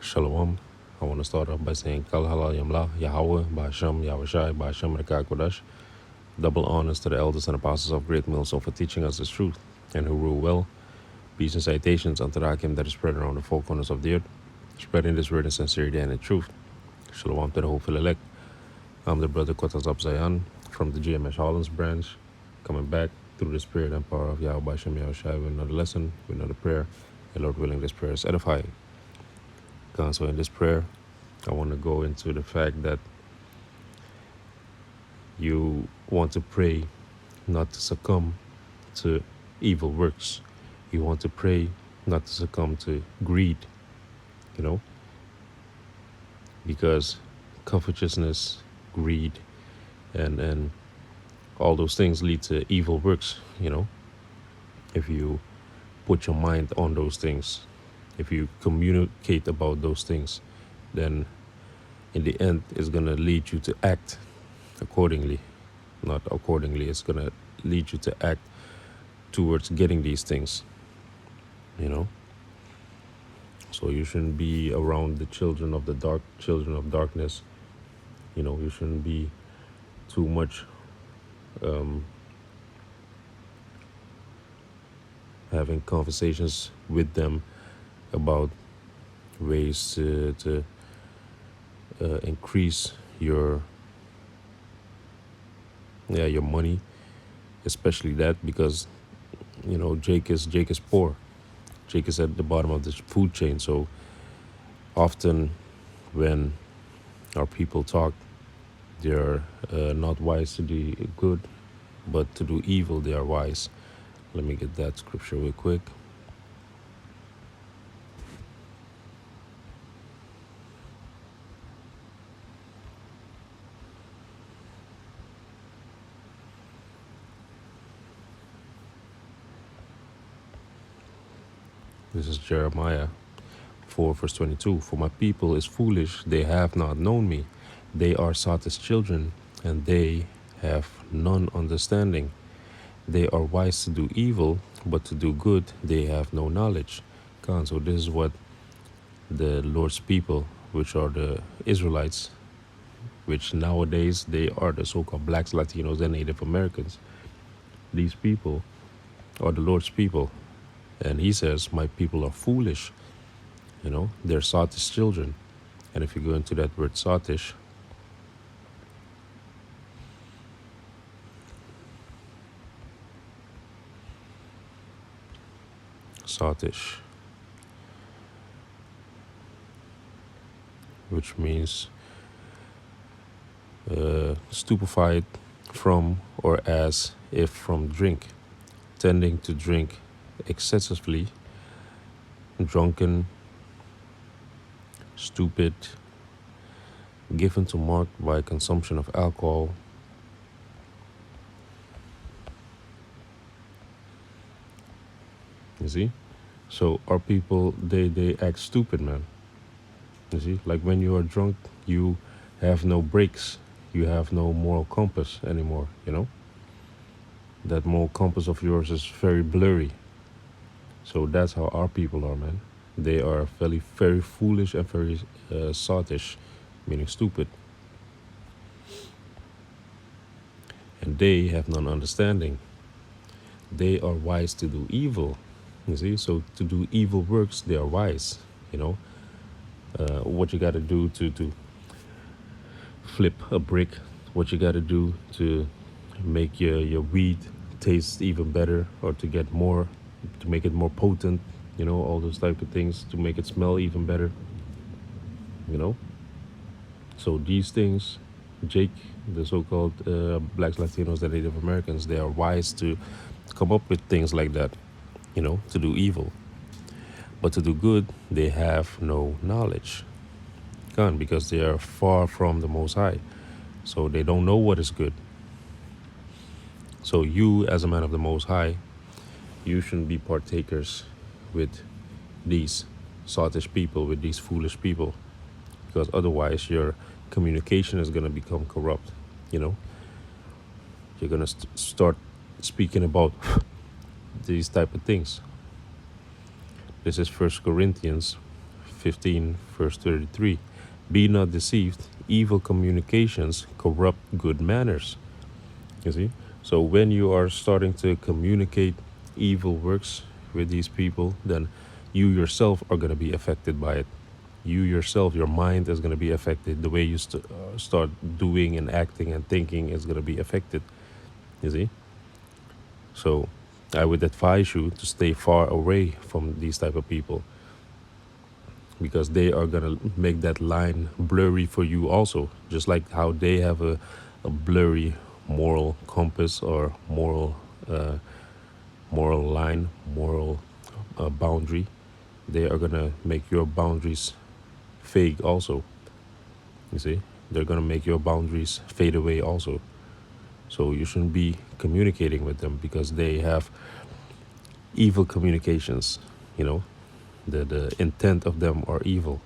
Shalom. I want to start off by saying Kal Halal Yamla, Yahweh, Ba'asham, Yahushai, Ba'asham, Rekakodash. Double honors to the elders and apostles of Great Millstone for teaching us this truth and who rule well. Peace and citations unto the Hakim that is spread around the four corners of the earth, spreading this word in sincerity and in truth. Shalom to the hopeful elect. I'm the brother 𤊃𤄎𝑒𝑡𝑎𝑧 from the GMS Hollands branch, coming back through the spirit and power of Yahweh Ba'asham, Yahushai with another lesson, with another prayer. And Lord willing, this prayer is edifying. So in this prayer, I want to go into the fact that you want to pray not to succumb to evil works. You want to pray not to succumb to greed, because covetousness, greed, and all those things lead to evil works, if you put your mind on those things. If you communicate about those things, then in the end, it's going to lead you to act accordingly. Not accordingly, it's going to lead you to act towards getting these things, So you shouldn't be around the children of darkness. You shouldn't be too much having conversations with them about ways to increase your money, especially that, because Jake is poor. Jake is at the bottom of the food chain. So often when our people talk, they are not wise to do good, but to do evil they are wise. Let me get that scripture real quick. This is Jeremiah 4 verse 22. For my people is foolish, they have not known me. They are sought as children, and they have none understanding. They are wise to do evil, but to do good they have no knowledge. So this is what the Lord's people, which are the Israelites, which nowadays they are the so-called blacks, Latinos, and Native Americans. These people are the Lord's people. And he says, my people are foolish. They're sottish children. And if you go into that word sottish, which means stupefied from or as if from drink, tending to drink excessively, drunken, stupid, given to mark by consumption of alcohol, you see. So our people, they act stupid, man. You see, like when you are drunk, you have no brakes, you have no moral compass anymore, That moral compass of yours is very blurry. So that's how our people are, man. They are very, very foolish and very sottish, meaning stupid. And they have none understanding. They are wise to do evil. You see, so to do evil works, they are wise. What you got to do to flip a brick, what you got to do to make your weed taste even better, or to get more, to make it more potent, all those type of things, to make it smell even better, So these things, Jake, the so-called blacks, Latinos, and Native Americans, they are wise to come up with things like that, to do evil. But to do good, they have no knowledge. Because they are far from the Most High. So they don't know what is good. So you, as a man of the Most High, you shouldn't be partakers with these sottish people, with these foolish people. Because otherwise your communication is going to become corrupt, You're going to start speaking about these type of things. This is 1 Corinthians 15, verse 33. Be not deceived, evil communications corrupt good manners. You see? So when you are starting to communicate evil works with these people, then you yourself are going to be affected by it. You yourself, your mind is going to be affected. The way you start doing and acting and thinking is going to be affected. You see? So I would advise you to stay far away from these type of people, because they are going to make that line blurry for you also, just like how they have a blurry moral compass or moral line, moral boundary. They are going to make your boundaries fade also. You see, they're going to make your boundaries fade away also. So you shouldn't be communicating with them, because they have evil communications. The intent of them are evil.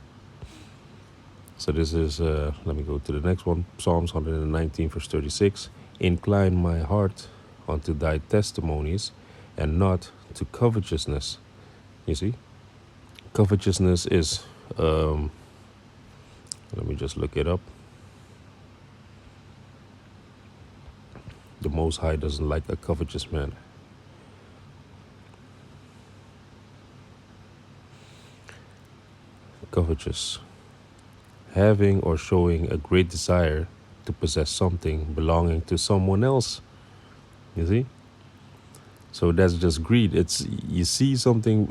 So this is, let me go to the next one, Psalms 119, verse 36. Incline my heart unto thy testimonies, and not to covetousness. You see, covetousness is, let me just look it up. The Most High doesn't like a covetous man. Covetous, having or showing a great desire to possess something belonging to someone else. You see? So that's just greed. It's, you see something,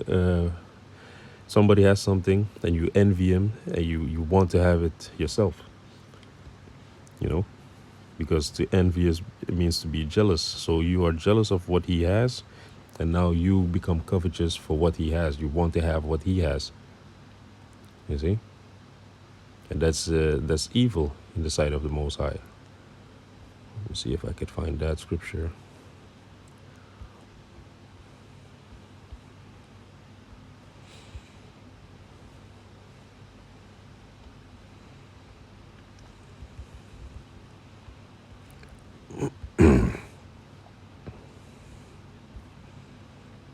somebody has something, and you envy him, and you want to have it yourself. Because to envy it means to be jealous. So you are jealous of what he has, and now you become covetous for what he has. You want to have what he has. You see? And that's evil in the sight of the Most High. Let me see if I could find that scripture.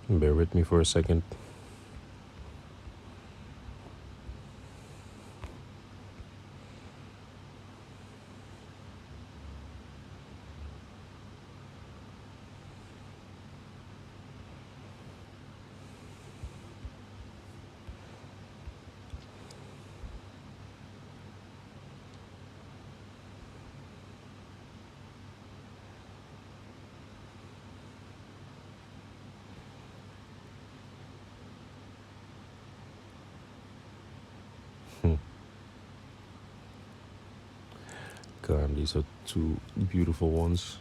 Bear with me for a second. God, these are two beautiful ones.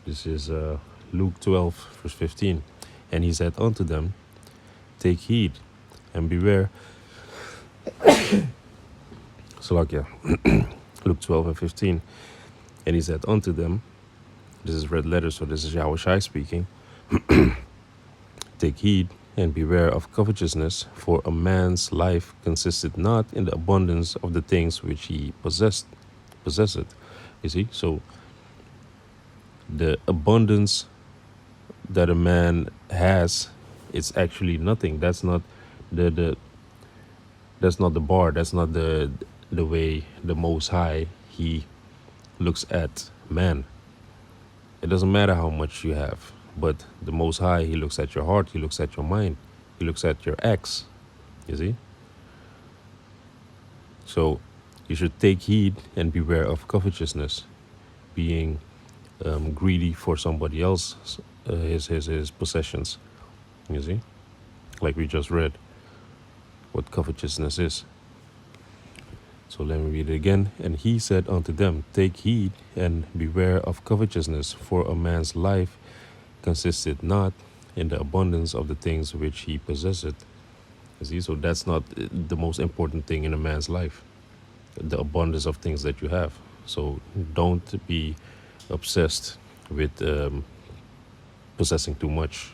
This is Luke 12, verse 15. And he said unto them, take heed and beware. Salakia. Luke 12 and 15. And he said unto them, this is red letters, so this is Yahushai speaking. Take heed and beware of covetousness, for a man's life consisteth not in the abundance of the things which he possesseth. You see, so the abundance that a man has, it's actually nothing. That's not that's not the bar. That's not the way the Most High, he looks at man. It doesn't matter how much you have, but the Most High, he looks at your heart, he looks at your mind, he looks at your acts. You see? So you should take heed and beware of covetousness, being greedy for somebody else, his possessions. You see? Like we just read what covetousness is. So let me read it again. And he said unto them, take heed and beware of covetousness, for a man's life consisteth not in the abundance of the things which he possesseth. You see, so that's not the most important thing in a man's life, the abundance of things that you have. So don't be obsessed with possessing too much,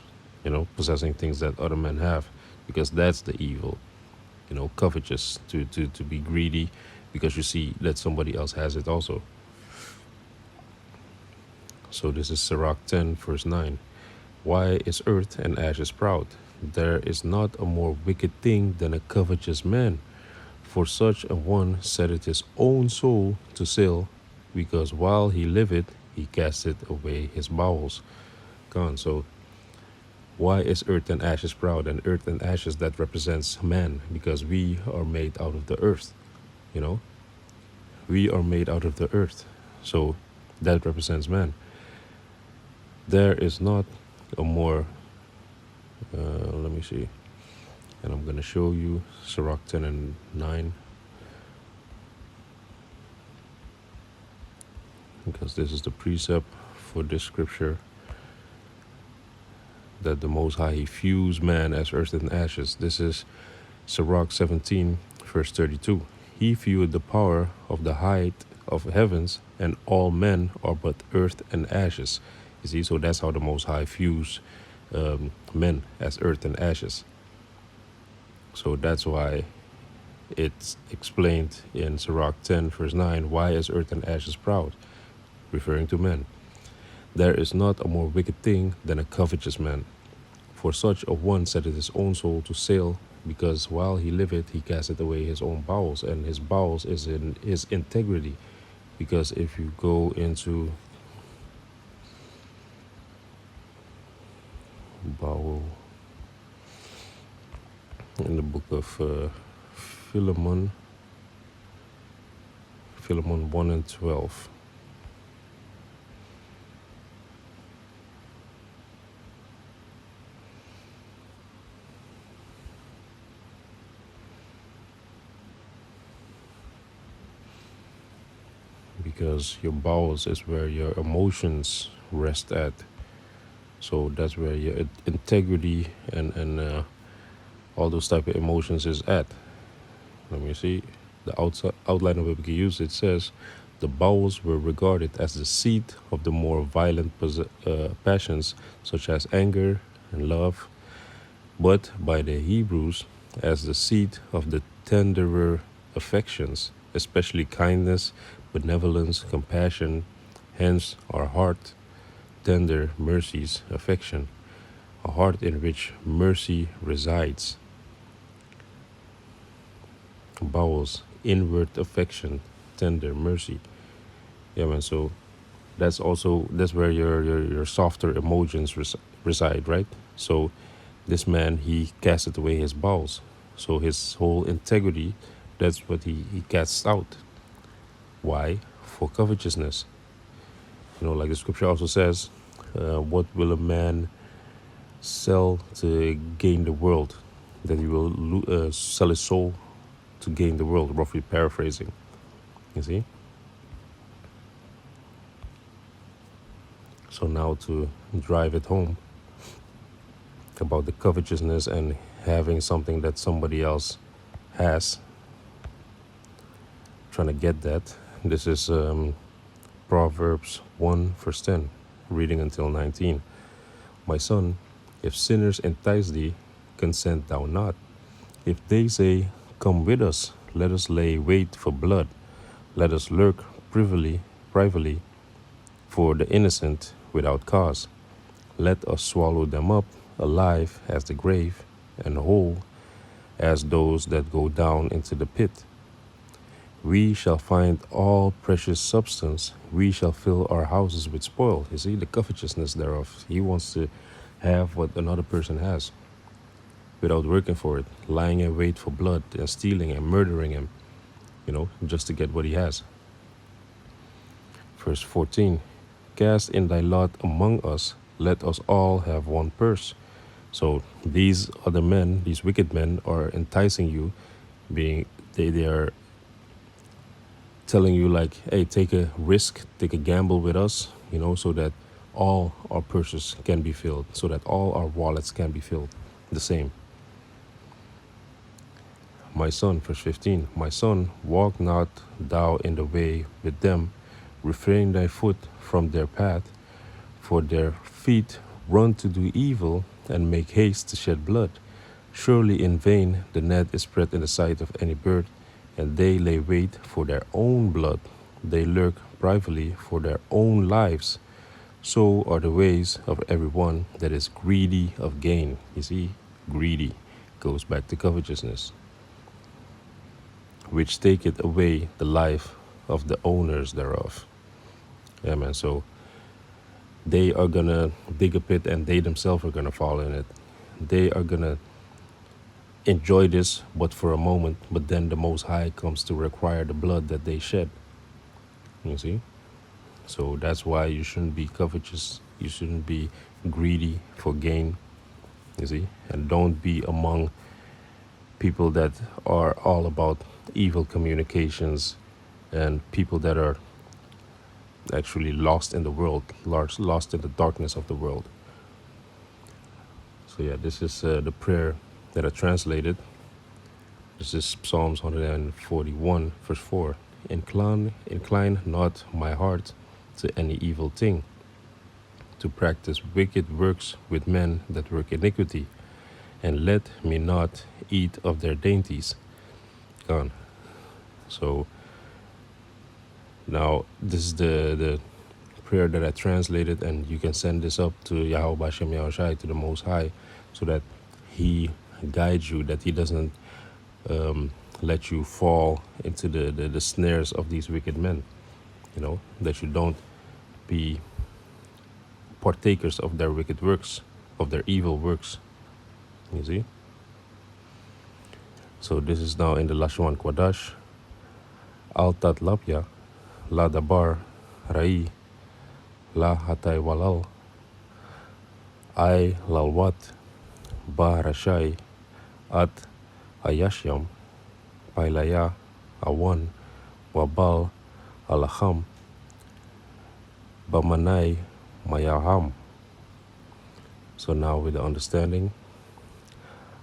possessing things that other men have, because that's the evil. Covetous, to be greedy because you see that somebody else has it also. So this is Sirach 10, verse 9. Why is earth and ashes proud? There is not a more wicked thing than a covetous man, for such a one setteth his own soul to sale, because while he liveth, he casteth away his bowels. Gone. So why is earth and ashes proud? And earth and ashes, that represents man, because we are made out of the earth. You know, we are made out of the earth. So that represents man. There is not a more, let me see, and I'm going to show you Sirach 10 and 9, because this is the precept for this scripture, that the Most High, he views man as earth and ashes. This is Sirach 17, verse 32. He viewed the power of the height of heavens, and all men are but earth and ashes. You see, so that's how the Most High views men, as earth and ashes. So that's why it's explained in Sirach 10, verse 9, why is earth and ashes proud? Referring to men. There is not a more wicked thing than a covetous man, for such a one setteth his own soul to sale, because while he liveth, he casteth away his own bowels, and his bowels is in his integrity. Because if you go into bowel in the book of Philemon 1 and 12, because your bowels is where your emotions rest at. So that's where your integrity and all those type of emotions is at. Let me see. The outline of biblical use, it says, the bowels were regarded as the seat of the more violent passions, such as anger and love, but by the Hebrews as the seat of the tenderer affections, especially kindness, benevolence, compassion, hence our heart, tender mercies, affection, a heart in which mercy resides. Bowels, inward affection, tender mercy. Yeah, man. So that's where your softer emotions reside, right? So this man, he casteth away his bowels. So his whole integrity, that's what he casts out. Why? For covetousness. Like the scripture also says, what will a man sell to gain the world? That he will sell his soul to gain the world, roughly paraphrasing. You see? So now to drive it home about the covetousness and having something that somebody else has, trying to get that. This is Proverbs 1, verse 10, reading until 19. My son, if sinners entice thee, consent thou not. If they say, come with us, let us lay wait for blood. Let us lurk privily for the innocent without cause. Let us swallow them up alive as the grave, and whole as those that go down into the pit. We shall find all precious substance. We shall fill our houses with spoil. You see, the covetousness thereof. He wants to have what another person has without working for it, lying in wait for blood and stealing and murdering him, just to get what he has. Verse 14, cast in thy lot among us, let us all have one purse. So these other men, these wicked men, are enticing you, they are telling you like, hey, take a risk, take a gamble with us, so that all our purses can be filled, so that all our wallets can be filled the same. My son, verse 15, my son, walk not thou in the way with them, refrain thy foot from their path, for their feet run to do evil and make haste to shed blood. Surely in vain the net is spread in the sight of any bird, and they lay wait for their own blood. They lurk privily for their own lives. So are the ways of everyone that is greedy of gain. You see, greedy goes back to covetousness, which taketh away the life of the owners thereof. Yeah, man. So they are gonna dig a pit and they themselves are gonna fall in it. They are gonna enjoy this, but for a moment, but then the Most High comes to require the blood that they shed. You see? So that's why you shouldn't be covetous. You shouldn't be greedy for gain. You see? And don't be among people that are all about evil communications and people that are actually lost in the world, lost in the darkness of the world. So yeah, this is the prayer that I translated. This is Psalms 141, verse 4. Incline not my heart to any evil thing, to practice wicked works with men that work iniquity, and let me not eat of their dainties. Gone. So now this is the prayer that I translated, and you can send this up to Yahweh Bashem Yahushai, to the Most High, so that He guides you, that He doesn't let you fall into the snares of these wicked men. You know, that you don't be partakers of their wicked works, of their evil works. You see? So this is now in the Lashon Kodash. Ahl-that-labya, Ladabar, Lahathiwalal, ILalwath, Barashi, Aht-ahyashyam, Pilaya-ahwan, Wabal-ahlachaam, Bamanimayaham. So now with the understanding,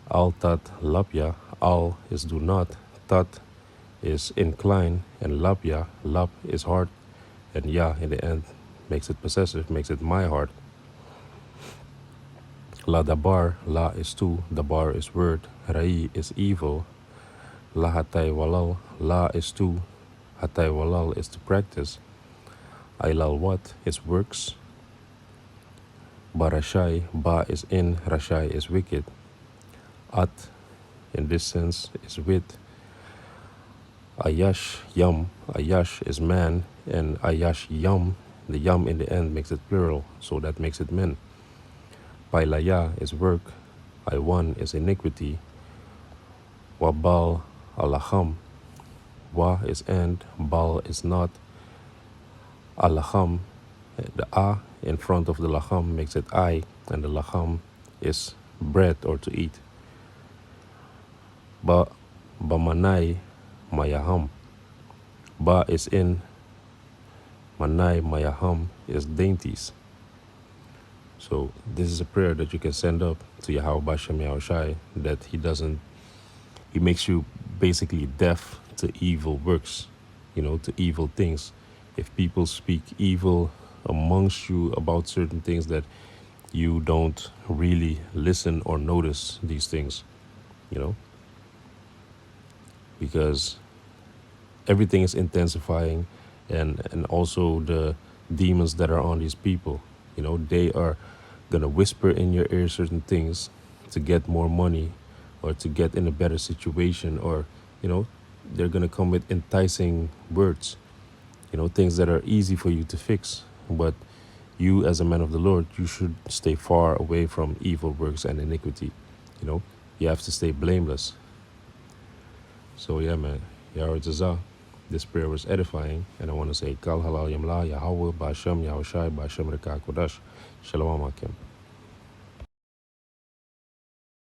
Ahl-that-labya, Al is do not, Tat is incline, and labya, lab is heart, and ya in the end makes it possessive, makes it my heart. Ladabar, la is two, dabar is word, is evil. Lahathiwalal, la is two, Lahathiwalal is to practice. ILalwath is works. Barashi, ba is in, Rashai is wicked. Ahth, in this sense, is with. 𝐻𝐿ahathiyam, Ayash is man, and 𝐻𝐿ahathiyam, the yam in the end makes it plural, so that makes it men. Pilaya is work, ahwan is iniquity. Wabal-ahlachaam, wa is and, bal is not. Ahlachaam, the a in front of the lacham makes it I, and the lacham is bread or to eat. Bamanimayaham, ba is in, Bamanimayaham is dainties. So this is a prayer that you can send up to Yahweh Bashem Yahushai, that he makes you basically deaf to evil works, you know, to evil things. If people speak evil amongst you about certain things, that you don't really listen or notice these things, you know, because everything is intensifying, and also the demons that are on these people, you know, they are gonna whisper in your ear certain things to get more money or to get in a better situation, or, you know, they're gonna come with enticing words, you know, things that are easy for you to fix. But you, as a man of the Lord, you should stay far away from evil works and iniquity. You know, you have to stay blameless. So yeah, man, Yahweh Jazah, this prayer was edifying, and I want to say, Kal halal yamla Yahweh Ba'ashem Yahushai Ba'ashem Reka Kodash Shalom Akim.